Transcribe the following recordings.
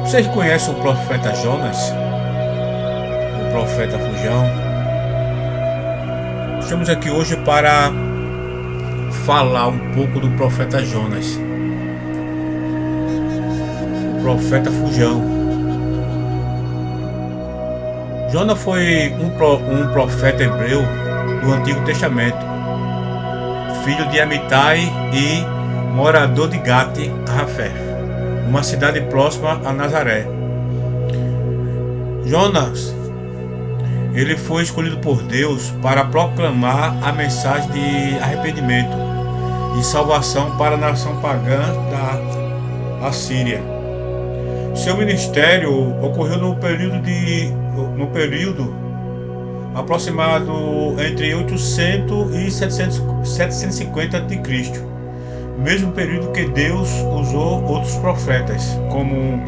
Vocês conhecem o profeta Jonas? O profeta Fujão? Estamos aqui hoje para falar um pouco do profeta Jonas. O profeta Fujão. Jonas foi um profeta hebreu do Antigo Testamento, filho de Amitai e morador de Gat-Hefer, uma cidade próxima a Nazaré. Jonas, ele foi escolhido por Deus para proclamar a mensagem de arrependimento e salvação para a nação pagã da Assíria. Seu ministério ocorreu no período aproximado entre 800 e 750 a.C., mesmo período que Deus usou outros profetas, como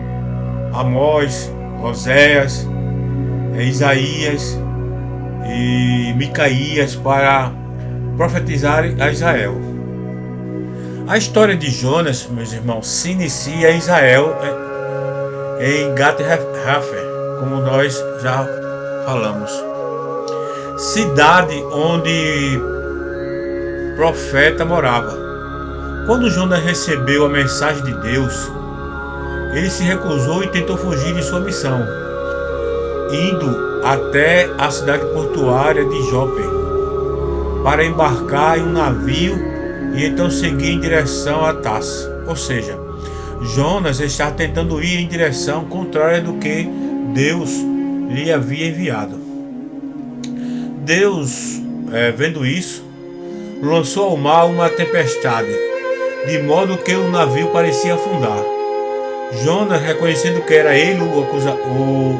Amós, Oséias, Isaías e Micaías, para profetizar a Israel. A história de Jonas, meus irmãos, se inicia em Israel, em Gat-Hefer, como nós já falamos, cidade onde o profeta morava. Quando Jonas recebeu a mensagem de Deus, ele se recusou e tentou fugir de sua missão, indo até a cidade portuária de Jope para embarcar em um navio e então seguir em direção a Tarsis. Ou seja, Jonas estava tentando ir em direção contrária do que Deus lhe havia enviado. Deus, vendo isso, lançou ao mar uma tempestade, de modo que o navio parecia afundar. Jonas, reconhecendo que era ele o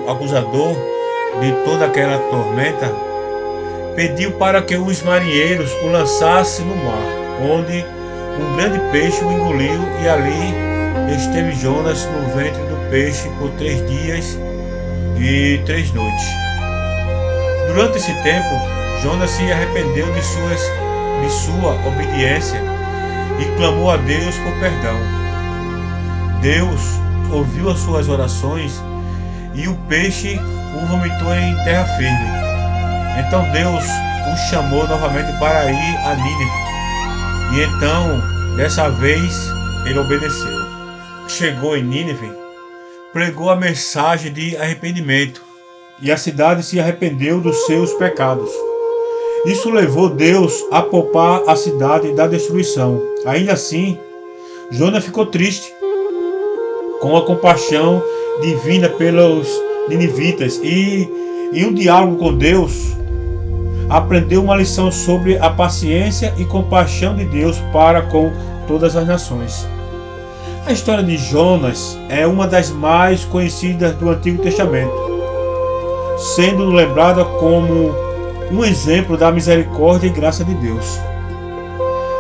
acusador de toda aquela tormenta, pediu para que os marinheiros o lançassem no mar, onde um grande peixe o engoliu, e ali esteve Jonas no ventre do peixe por 3 dias e 3 noites. Durante esse tempo, Jonas se arrependeu de sua obediência e clamou a Deus por perdão. Deus ouviu as suas orações e o peixe o vomitou em terra firme. Então Deus o chamou novamente para ir a Nínive, e então, dessa vez, ele obedeceu. Chegou em Nínive, pregou a mensagem de arrependimento, e a cidade se arrependeu dos seus pecados. Isso levou Deus a poupar a cidade da destruição. Ainda assim, Jonas ficou triste com a compaixão divina pelos ninivitas e, em um diálogo com Deus, aprendeu uma lição sobre a paciência e compaixão de Deus para com todas as nações. A história de Jonas é uma das mais conhecidas do Antigo Testamento, sendo lembrada como um exemplo da misericórdia e graça de Deus,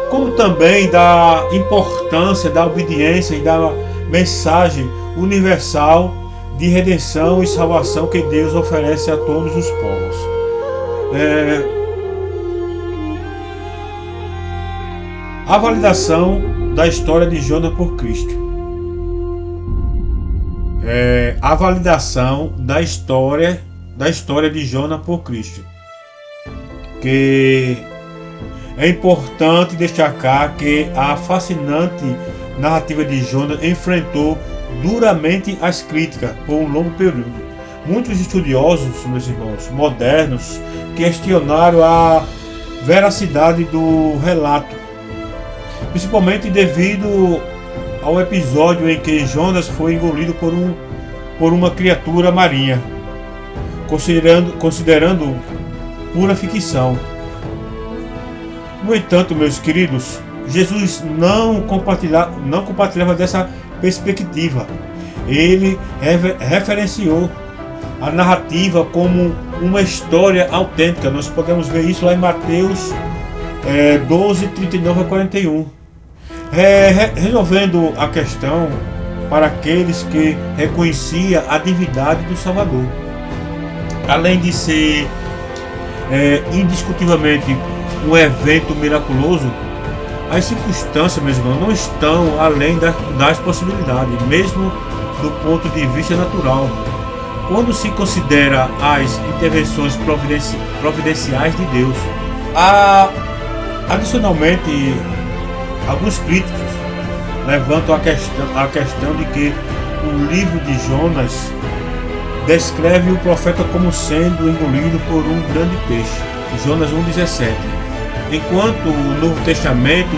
como também da importância da obediência e da mensagem universal de redenção e salvação que Deus oferece a todos os povos. A validação da história de Jonas por Cristo. A validação da história de Jonas por Cristo. Que é importante destacar que a fascinante narrativa de Jonas enfrentou duramente as críticas por um longo período. Muitos estudiosos, meus irmãos, modernos, questionaram a veracidade do relato, principalmente devido ao episódio em que Jonas foi engolido por uma criatura marinha, considerando pura ficção. No entanto, meus queridos, Jesus não compartilhava dessa perspectiva. Ele referenciou a narrativa como uma história autêntica. Nós podemos ver isso lá em Mateus 12, 39 a 41. Resolvendo a questão para aqueles que reconheciam a divindade do Salvador. Além de ser indiscutivelmente um evento miraculoso, as circunstâncias, meus irmãos, não estão além das possibilidades. Mesmo do ponto de vista natural, quando se considera as intervenções providenciais de Deus. Adicionalmente, alguns críticos levantam a questão de que o livro de Jonas descreve o profeta como sendo engolido por um grande peixe, Jonas 1,17, enquanto o Novo Testamento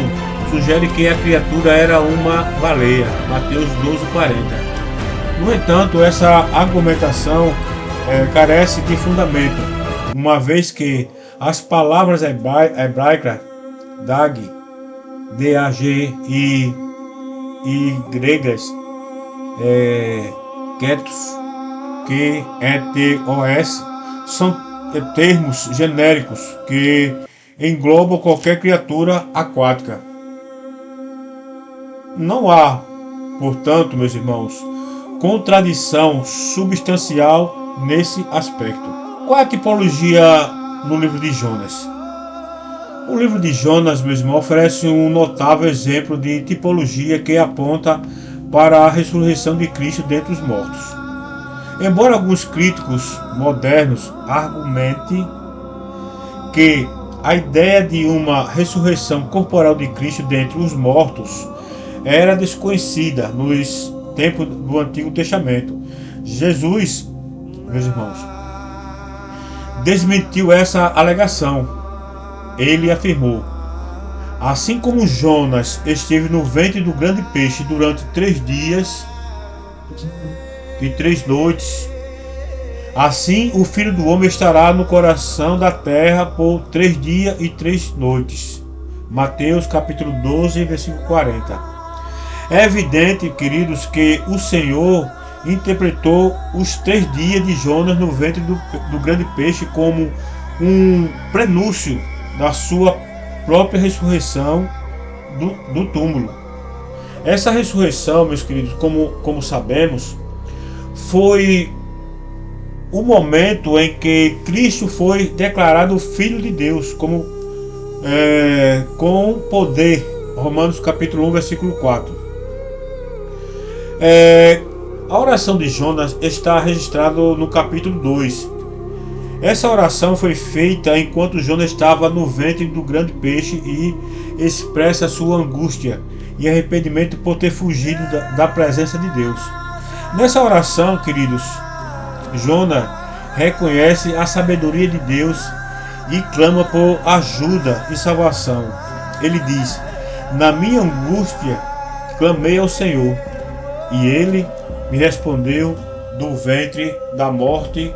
sugere que a criatura era uma baleia, Mateus 12,40. No entanto, essa argumentação carece de fundamento, uma vez que as palavras hebraicas dag, D-A-G e gregas ketos, Q-E-T-O-S, são termos genéricos que englobam qualquer criatura aquática. Não há, portanto, meus irmãos, contradição substancial nesse aspecto. Qual é a tipologia no livro de Jonas? O livro de Jonas, meus irmãos, oferece um notável exemplo de tipologia que aponta para a ressurreição de Cristo dentre os mortos. Embora alguns críticos modernos argumentem que a ideia de uma ressurreição corporal de Cristo dentre os mortos era desconhecida nos tempos do Antigo Testamento, Jesus, meus irmãos, desmentiu essa alegação. Ele afirmou: assim como Jonas esteve no ventre do grande peixe durante 3 dias e 3 noites, assim o Filho do Homem estará no coração da terra por 3 dias e 3 noites. Mateus capítulo 12, versículo 40. É evidente, queridos, que o Senhor interpretou os 3 dias de Jonas no ventre do grande peixe como um prenúncio da sua própria ressurreição do túmulo. Essa ressurreição, meus queridos, como sabemos, foi o momento em que Cristo foi declarado Filho de Deus, com poder. Romanos capítulo 1, versículo 4. A oração de Jonas está registrada no capítulo 2. Essa oração foi feita enquanto Jonas estava no ventre do grande peixe e expressa sua angústia e arrependimento por ter fugido da presença de Deus. Nessa oração, queridos, Jonas reconhece a sabedoria de Deus e clama por ajuda e salvação. Ele diz: na minha angústia clamei ao Senhor, e ele me respondeu do ventre da morte.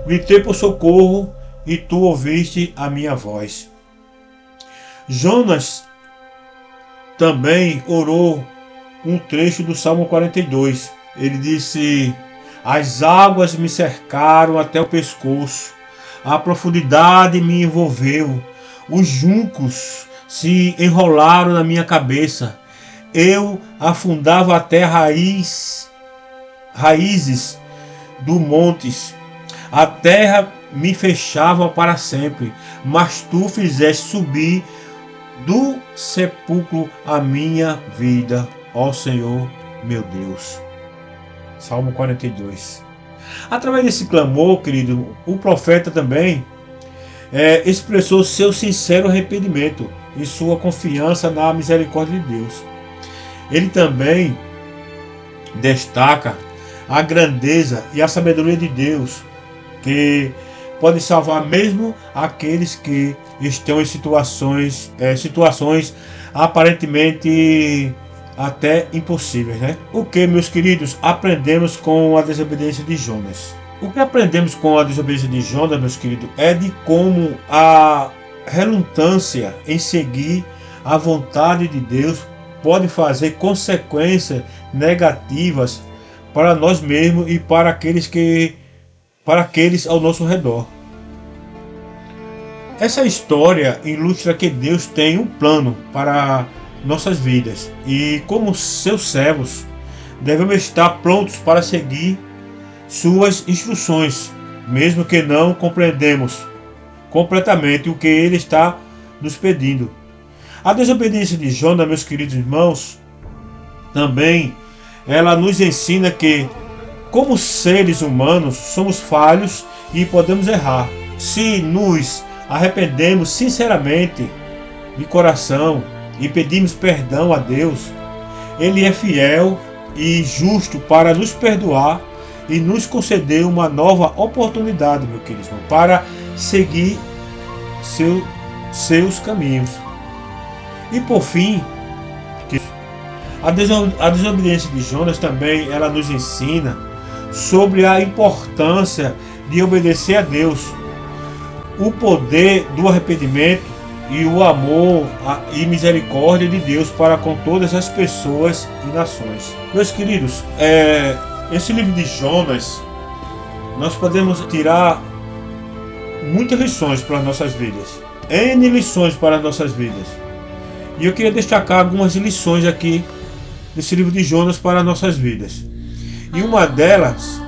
Gritei por socorro, e tu ouviste a minha voz. Jonas também orou um trecho do Salmo 42. Ele disse: as águas me cercaram até o pescoço, a profundidade me envolveu, os juncos se enrolaram na minha cabeça, eu afundava até raízes do montes. A terra me fechava para sempre, mas tu fizeste subir do sepulcro a minha vida, ó Senhor meu Deus. Salmo 42. Através desse clamor, querido, o profeta também expressou seu sincero arrependimento e sua confiança na misericórdia de Deus. Ele também destaca a grandeza e a sabedoria de Deus, que pode salvar mesmo aqueles que estão em situações aparentemente até impossíveis, né? O que, meus queridos, aprendemos com a desobediência de Jonas? O que aprendemos com a desobediência de Jonas, meus queridos, é de como a relutância em seguir a vontade de Deus pode fazer consequências negativas para nós mesmos e para aqueles ao nosso redor. Essa história ilustra que Deus tem um plano para nossas vidas e, como seus servos, devemos estar prontos para seguir suas instruções, mesmo que não compreendemos completamente o que Ele está nos pedindo. A desobediência de Jonas, meus queridos irmãos, também ela nos ensina que, como seres humanos, somos falhos e podemos errar. Se nos arrependemos sinceramente, de coração, e pedimos perdão a Deus, Ele é fiel e justo para nos perdoar e nos conceder uma nova oportunidade, meu querido irmão, para seguir seus caminhos. E por fim, a desobediência de Jonas também ela nos ensina sobre a importância de obedecer a Deus, o poder do arrependimento e o amor e misericórdia de Deus para com todas as pessoas e nações. Meus queridos, esse livro de Jonas, nós podemos tirar muitas lições para as nossas vidas, N lições para as nossas vidas. E eu queria destacar algumas lições aqui desse livro de Jonas para as nossas vidas. E uma delas,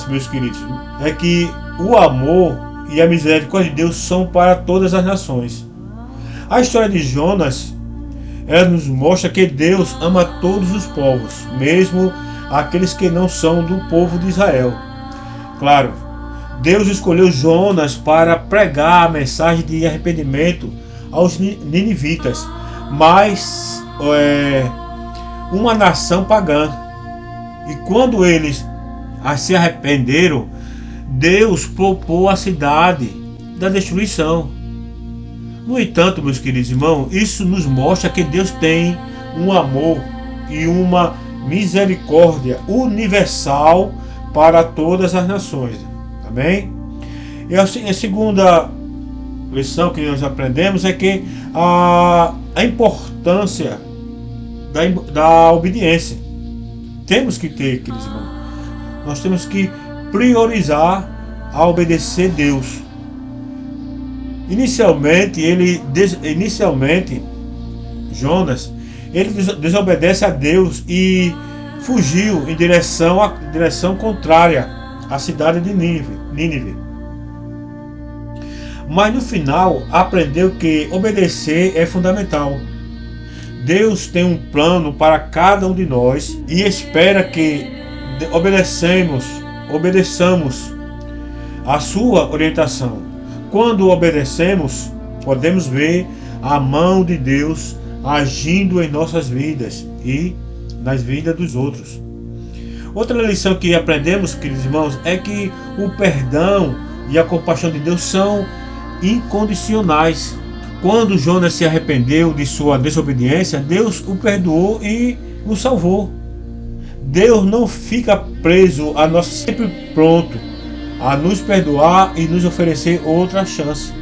meus queridos, é que o amor e a misericórdia de Deus são para todas as nações. A história de Jonas, ela nos mostra que Deus ama todos os povos, mesmo aqueles que não são do povo de Israel. Claro, Deus escolheu Jonas para pregar a mensagem de arrependimento aos ninivitas, mas uma nação pagã. E quando eles se arrependeram, Deus poupou a cidade da destruição. No entanto, meus queridos irmãos, isso nos mostra que Deus tem um amor e uma misericórdia universal para todas as nações. Amém? E a segunda lição que nós aprendemos é que a importância da obediência. Temos que ter, queridos irmãos, nós temos que priorizar a obedecer a Deus. Inicialmente, Jonas, ele desobedece a Deus e fugiu em direção contrária à cidade de Nínive. Mas no final aprendeu que obedecer é fundamental. Deus tem um plano para cada um de nós e espera que obedeçamos a sua orientação. Quando obedecemos, podemos ver a mão de Deus agindo em nossas vidas e nas vidas dos outros. Outra lição que aprendemos, queridos irmãos, é que o perdão e a compaixão de Deus são incondicionais. Quando Jonas se arrependeu de sua desobediência, Deus o perdoou e o salvou. Deus não fica preso a nós, sempre pronto a nos perdoar e nos oferecer outra chance.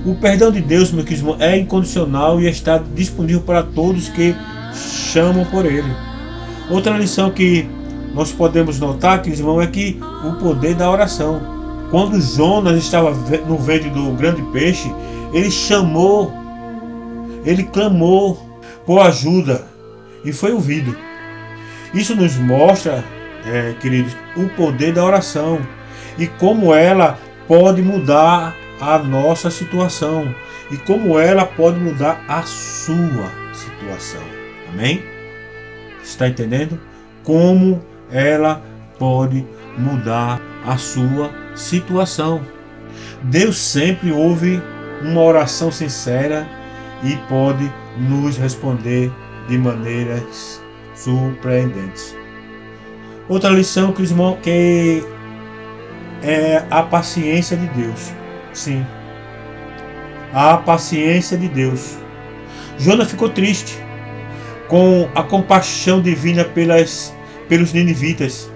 O perdão de Deus, meu querido irmão, é incondicional e está disponível para todos que chamam por Ele. Outra lição que nós podemos notar, querido irmão, é que o poder da oração. Quando Jonas estava no ventre do grande peixe, ele clamou por ajuda e foi ouvido. Isso nos mostra, queridos, o poder da oração e como ela pode mudar a nossa situação e como ela pode mudar a sua situação. Amém? Está entendendo? Como ela pode mudar a sua situação. Deus sempre ouve uma oração sincera e pode nos responder de maneiras surpreendentes. Outra lição, irmão, que é a paciência de Deus. Sim, a paciência de Deus. Jonas ficou triste com a compaixão divina pelos ninivitas,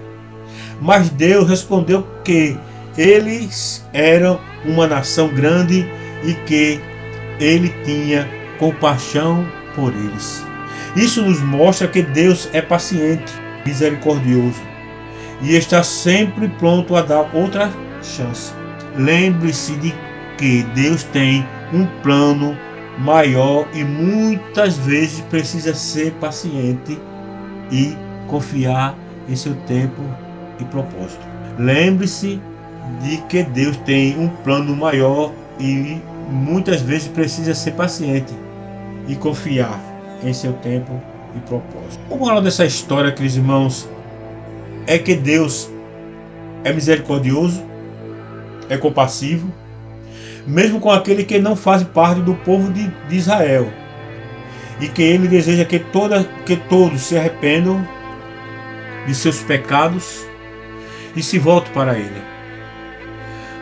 mas Deus respondeu que eles eram uma nação grande e que Ele tinha compaixão por eles. Isso nos mostra que Deus é paciente, misericordioso e está sempre pronto a dar outra chance. Lembre-se de que Deus tem um plano maior e muitas vezes precisa ser paciente e confiar em seu tempo e propósito. Lembre-se de que Deus tem um plano maior e muitas vezes precisa ser paciente e confiar em seu tempo e propósito. O moral dessa história, queridos irmãos, é que Deus é misericordioso, é compassivo, mesmo com aquele que não faz parte do povo de Israel, e que Ele deseja que todos se arrependam de seus pecados e se voltem para Ele.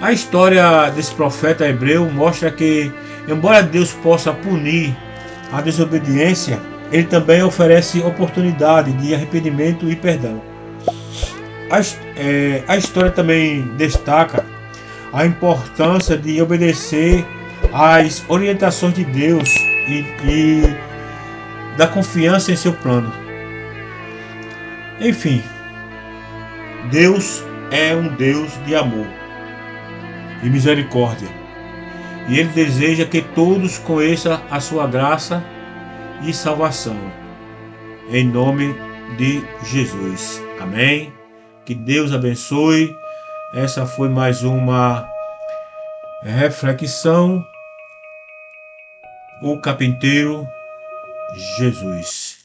A história desse profeta hebreu mostra que, embora Deus possa punir a desobediência, Ele também oferece oportunidade de arrependimento e perdão. A história também destaca a importância de obedecer às orientações de Deus e da confiança em seu plano. Enfim, Deus é um Deus de amor e misericórdia, e Ele deseja que todos conheçam a sua graça e salvação, em nome de Jesus. Amém? Que Deus abençoe. Essa foi mais uma reflexão. O Carpinteiro Jesus.